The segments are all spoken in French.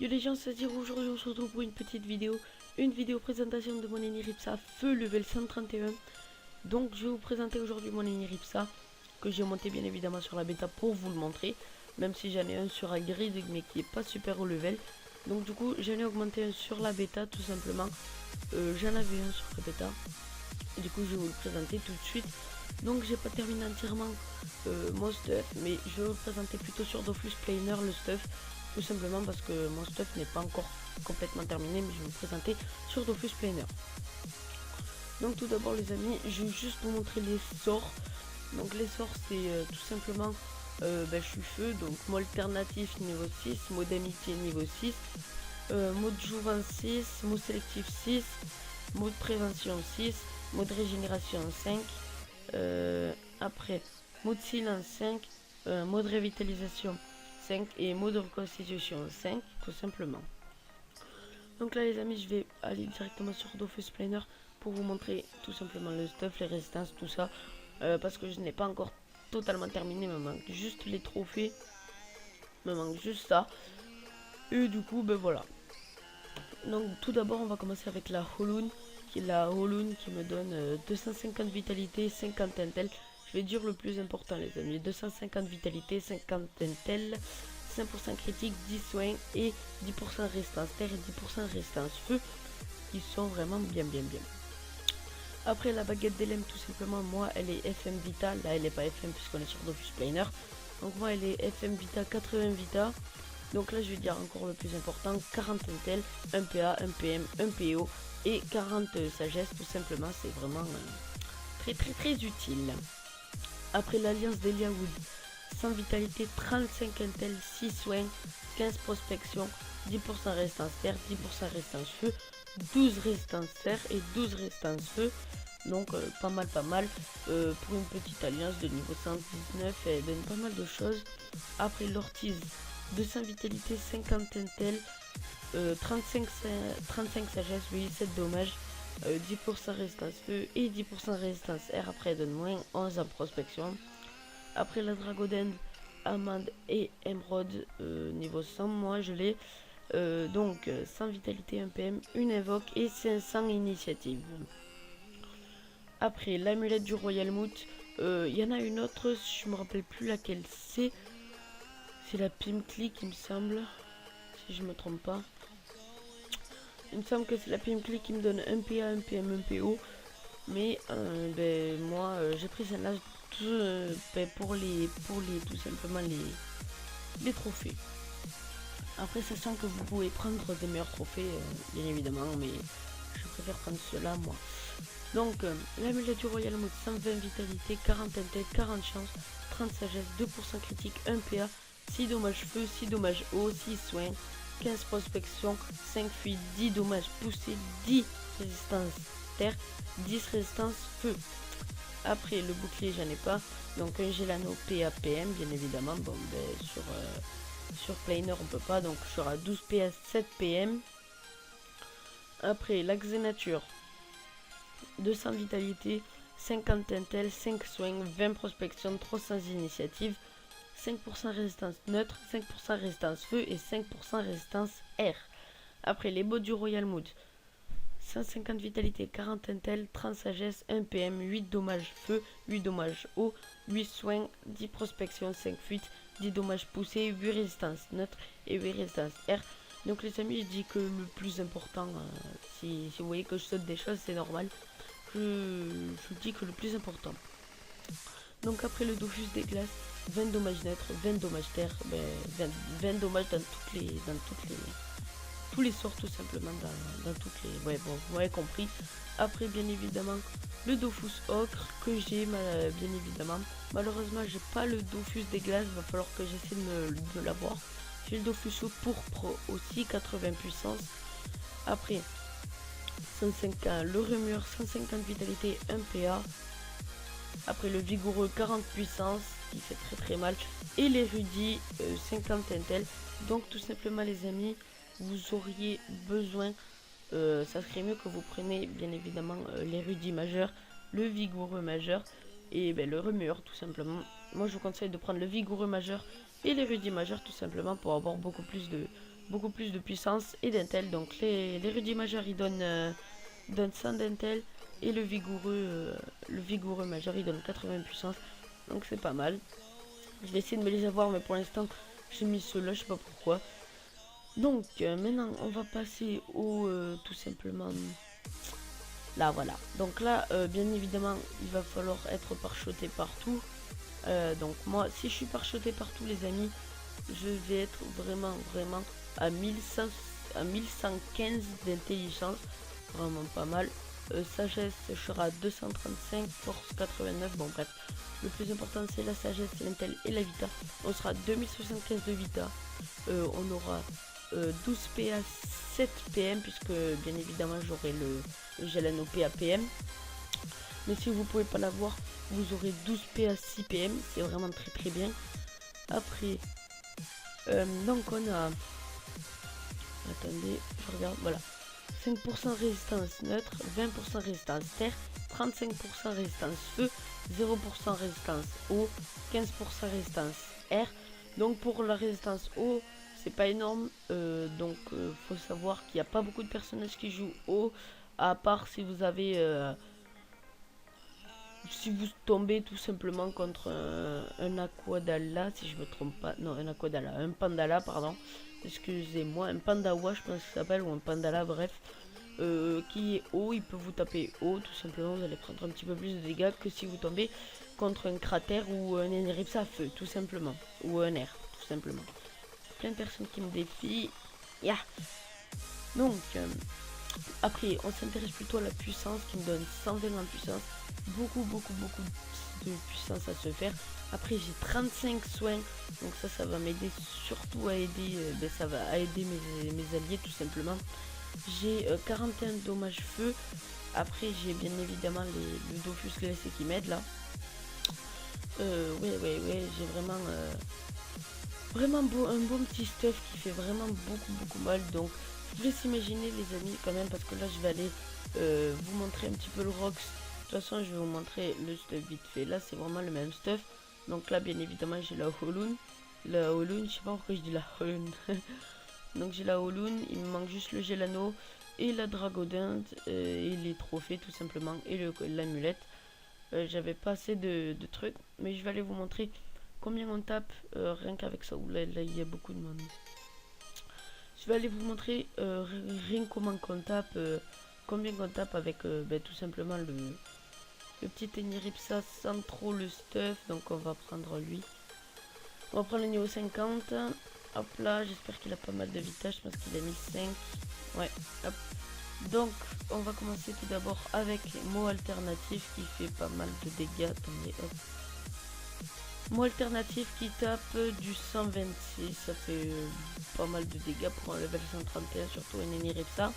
Yo les gens, c'est-à-dire aujourd'hui on se retrouve pour une petite vidéo. Une vidéo présentation de mon Eniripsa feu level 131. Donc je vais vous présenter aujourd'hui mon Eniripsa que j'ai monté bien évidemment sur la bêta pour vous le montrer. Même si j'en ai un sur Agrid mais qui est pas super au level. Donc du coup j'en ai augmenté un sur la bêta tout simplement. J'en avais un sur la bêta. Et du coup je vais vous le présenter tout de suite. Donc j'ai pas terminé entièrement mon stuff, mais je vais vous le présenter plutôt sur Dofus Planer le stuff. Tout simplement parce que mon stuff n'est pas encore complètement terminé, mais je vais vous le présenter sur Dofus Planer. Donc tout d'abord les amis, je vais juste vous montrer les sorts. Donc les sorts c'est tout simplement je suis feu, donc mot alternatif niveau 6, mot d'amitié niveau 6, mot de jouvence 6, mot sélectif 6, mot de prévention 6, mot de régénération 5, après mot de silence 5, mot de revitalisation 5 et mot de reconstitution 5 tout simplement. Donc là les amis, je vais aller directement sur Dofus Planer pour vous montrer tout simplement le stuff, les résistances, tout ça, parce que je n'ai pas encore totalement terminé, il me manque juste les trophées, il me manque juste ça, et du coup ben voilà. Donc tout d'abord on va commencer avec la Holoun, qui est la Holoun qui me donne 250 vitalité, 50 intel. Je vais dire le plus important les amis, 250 vitalité, 50 intel, 5% critique, 10 soins et 10% résistance terre et 10% résistance feu, qui sont vraiment bien. Après la baguette d'Elem, tout simplement, moi elle est FM Vita, là elle est pas FM puisqu'on est sur Dofus Planer. Donc moi elle est FM Vita 80 Vita. Donc là je vais dire encore le plus important, 40 intel, 1 PA, 1 PM, 1 PO et 40 sagesse, tout simplement, c'est vraiment très utile. Après l'alliance d'Elia Wood, 100 vitalité, 35 intel, 6 soins, 15 prospection, 10% résistance terre, 10% résistance feu, 12 résistance terre et 12 résistance feu. Donc pas mal pour une petite alliance de niveau 119, elle donne pas mal de choses. Après l'ortize, 200 vitalité, 50 intel, 35 sagesse, 87 dommages, 10% résistance feu et 10% résistance air. Après elle donne moins 11 en prospection. Après la Dragodend, Amande et Emerald, niveau 100, moi je l'ai. Donc 100 vitalité, 1 PM, une invoque et 500 initiative. Après l'amulette du Royal Moot, y en a une autre, je me rappelle plus laquelle c'est. C'est la Pimclick il me semble, si je me trompe pas. Il me semble que c'est la Pimclick qui me donne un PA, un PM, un PO. Mais moi j'ai pris celle-là pour les tout simplement les trophées. Après sachant que vous pouvez prendre des meilleurs trophées bien évidemment, mais je préfère prendre cela moi. Donc l'amulette du Royal Mode, 120 vitalité, 40 intel, 40 chance, 30 sagesse, 2% critique, 1 PA, 6 dommages feu, 6 dommages eau, 6 soins, 15 prospection, 5 fuites, 10 dommages poussés, 10 résistance terre, 10 résistance feu. Après le bouclier j'en ai pas, donc un Gelano PAPM bien évidemment. Bon sur Planer on peut pas, donc je serai à 12 PS 7 PM. Après la Xenature, 200 vitalité, 50 intel, 5 soins, 20 prospection, 300 initiative, 5% résistance neutre, 5% résistance feu et 5% résistance air. Après les bots du Royal Mood, 150 vitalité, 40 intel, 30 sagesse, 1 PM, 8 dommages feu, 8 dommages eau, 8 soins, 10 prospection, 5 fuites, 10 dommages poussés, 8 résistance neutre et 8 résistance air. Donc les amis, je dis que le plus important, si vous voyez que je saute des choses, c'est normal. Je dis que le plus important. Donc après le Dofus des glaces, 20 dommages neutres, 20 dommages terre, 20 dommages dans tous les sorts tout simplement, dans toutes les... Ouais bon, vous m'avez compris. Après bien évidemment le Dofus ocre que j'ai bien évidemment. Malheureusement j'ai pas le Dofus des glaces, il va falloir que j'essaie de l'avoir. J'ai le Dofus pourpre aussi, 80 puissance. Après 105 le Rumeur, 150 vitalité, 1 PA. Après le Vigoureux, 40 puissance, qui fait très mal. Et l'érudit, 50 intel. Donc tout simplement les amis, vous auriez besoin, ça serait mieux que vous preniez bien évidemment l'érudit majeur, le vigoureux majeur et le remueur tout simplement. Moi je vous conseille de prendre le vigoureux majeur et l'érudit majeur tout simplement pour avoir beaucoup plus beaucoup plus de puissance et d'intel. Donc les rudis majeurs ils donnent 100 d'intel et le vigoureux majeur il donne 80 puissance. Donc c'est pas mal. Je vais essayer de me les avoir, mais pour l'instant j'ai mis ceux-là, je sais pas pourquoi. Donc maintenant on va passer au tout simplement là, voilà. Donc là bien évidemment il va falloir être parchoté partout. Donc moi si je suis parchoté partout les amis, je vais être vraiment à 1115 d'intelligence, vraiment pas mal. Sagesse sera à 235, force 89, bon bref. Le plus important c'est la sagesse, l'intel et la vita. On sera à 2075 de vita. On aura 12 PA 7 PM puisque bien évidemment j'aurai le Gelano PA PM. Mais si vous pouvez pas l'avoir, vous aurez 12 PA 6 PM, c'est vraiment très bien. Après donc on a, attendez, je regarde, voilà, 5% résistance neutre, 20% résistance terre, 35% résistance feu, 0% résistance eau, 15% résistance air. Donc pour la résistance eau, c'est pas énorme, donc faut savoir qu'il n'y a pas beaucoup de personnages qui jouent eau, à part si vous avez si vous tombez tout simplement contre un Aquadala, si je me trompe pas, non un Aquadala, un Pandala pardon, excusez-moi, un Pandawa je pense que ça s'appelle, ou un Pandala bref, qui est haut, il peut vous taper haut, tout simplement vous allez prendre un petit peu plus de dégâts que si vous tombez contre un cratère ou un Eneripsa à feu, tout simplement, ou un air, tout simplement. Plein de personnes qui me défient, yeah. Donc après on s'intéresse plutôt à la puissance qui me donne 120 en puissance, beaucoup de puissance à se faire. Après j'ai 35 soins, donc ça va m'aider surtout à aider, ça va aider mes alliés tout simplement. J'ai 41 dommages feu. Après j'ai bien évidemment le Dofus glacé qui m'aide là. Ouais, j'ai vraiment un bon petit stuff qui fait vraiment beaucoup mal. Donc je vous laisse imaginer les amis quand même, parce que là je vais aller vous montrer un petit peu le Rox. De toute façon je vais vous montrer le stuff vite fait. Là c'est vraiment le même stuff. Donc là bien évidemment j'ai la Holoon. La Holoon, je sais pas pourquoi je dis la Holoon. Donc j'ai la Holoon, il me manque juste le Gelano et la Dragodinde et les trophées tout simplement et l'amulette. J'avais pas assez de trucs, mais je vais aller vous montrer combien on tape rien qu'avec ça. Là il y a beaucoup de monde. Je vais aller vous montrer rien comment qu'on tape, combien on tape avec tout simplement le petit Eneripsa sans trop le stuff. Donc on va prendre lui. On va prendre le niveau 50. Hop là, j'espère qu'il a pas mal de vitesse. Je pense qu'il a mis 5. Ouais, hop. Donc on va commencer tout d'abord avec mot alternatif qui fait pas mal de dégâts. Attendez, hop. Mot alternatif qui tape du 126, ça fait pas mal de dégâts pour un level 131, surtout un Eneripsa.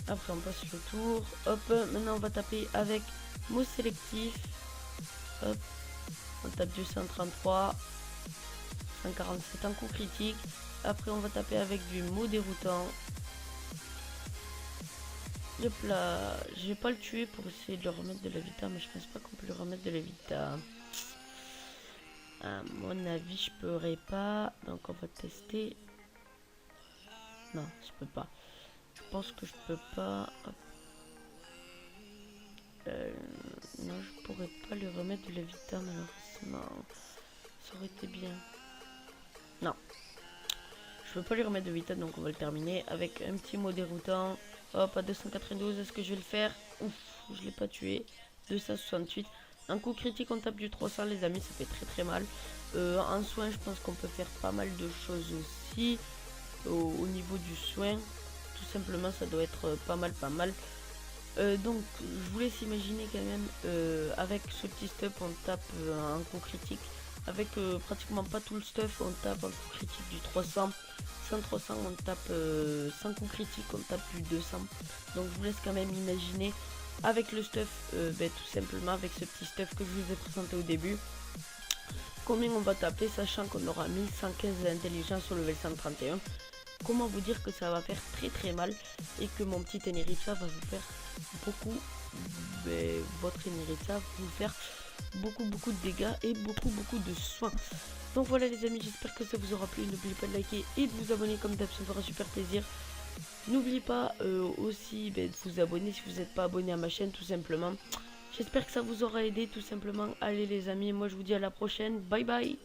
Après on passe le tour. Hop, maintenant on va taper avec mot sélectif. Hop, on tape du 133, 147 en coup critique. Après on va taper avec du mot déroutant. Hop là, je vais pas le tuer pour essayer de le remettre de la vita, mais je pense pas qu'on peut le remettre de la vita. À mon avis je pourrais pas, donc on va tester. Non, je peux pas. Je pense que je peux pas. Non, je pourrais pas lui remettre de la vita malheureusement. Ça aurait été bien. Non, je peux pas lui remettre de vita, donc on va le terminer avec un petit mot déroutant. Hop, à 292, est-ce que je vais le faire? Ouf, je l'ai pas tué. 268. Un coup critique, on tape du 300 les amis, ça fait très mal. En soin, je pense qu'on peut faire pas mal de choses aussi. Au niveau du soin, tout simplement, ça doit être pas mal. Donc, je vous laisse imaginer quand même, avec ce petit stuff, on tape un coup critique. Avec pratiquement pas tout le stuff, on tape un coup critique du 300. Sans 300, on tape sans coup critique, on tape du 200. Donc, je vous laisse quand même imaginer avec le stuff, tout simplement avec ce petit stuff que je vous ai présenté au début, combien on va taper, sachant qu'on aura 1115 d'intelligence au level 131. Comment vous dire que ça va faire très mal et que mon petit Eneripsa va vous faire beaucoup, votre Eneripsa va vous faire beaucoup de dégâts et beaucoup de soins. Donc voilà les amis, j'espère que ça vous aura plu. N'oubliez pas de liker et de vous abonner comme d'hab, ça me fera super plaisir. N'oubliez pas aussi de vous abonner si vous n'êtes pas abonné à ma chaîne tout simplement. J'espère que ça vous aura aidé tout simplement. Allez les amis, moi je vous dis à la prochaine. Bye bye.